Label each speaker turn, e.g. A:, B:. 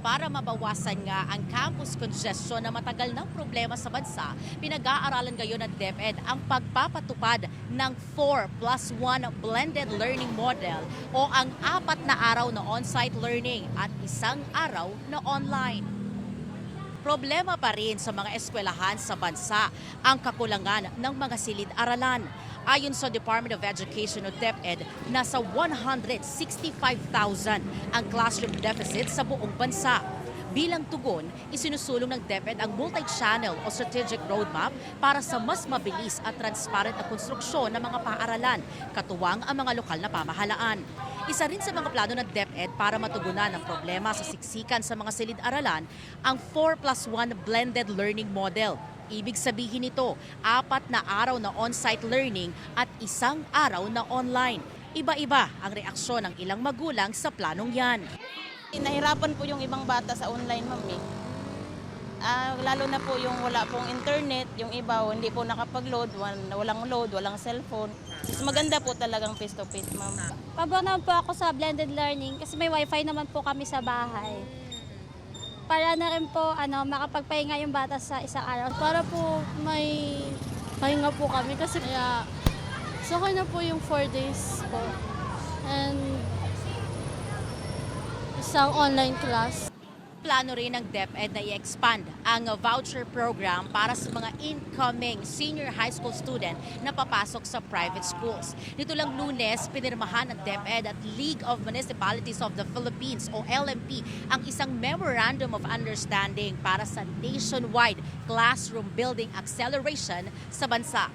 A: Para mabawasan nga ang campus congestion na matagal ng problema sa bansa, pinag-aaralan ngayon ng DepEd ang pagpapatupad ng 4+1 blended learning model o ang 4 na araw na on-site learning at 1 araw na online. Problema pa rin sa mga eskwelahan sa bansa ang kakulangan ng mga silid-aralan. Ayon sa Department of Education o DepEd, nasa 165,000 ang classroom deficit sa buong bansa. Bilang tugon, isinusulong ng DepEd ang multi-channel o strategic roadmap para sa mas mabilis at transparent na konstruksyon ng mga paaralan, katuwang ang mga lokal na pamahalaan. Isa rin sa mga plano ng DepEd para matugunan ang problema sa siksikan sa mga silid-aralan, ang 4+1 blended learning model. Ibig sabihin nito, 4 na araw na on-site learning at 1 araw na online. Iba-iba ang reaksyon ng ilang magulang sa planong yan.
B: Nahirapan po yung ibang bata sa online, ma'am. Lalo na po yung wala pong internet, yung iba hindi po nakapag-load, walang load, walang cellphone. Mas maganda po talagang face-to-face, ma'am.
C: Pabor naman po ako sa blended learning kasi may wifi naman po kami sa bahay. Para na rin po makapagpahinga yung bata sa isang araw.
D: Para po may pahinga po kami kasi kaya so na po yung 4 days po. And isang online class.
A: Plano rin ng DepEd na i-expand ang voucher program para sa mga incoming senior high school student na papasok sa private schools. Nito lang Lunes, pinirmahan ng DepEd at League of Municipalities of the Philippines o LMP ang isang Memorandum of Understanding para sa nationwide classroom building acceleration sa bansa.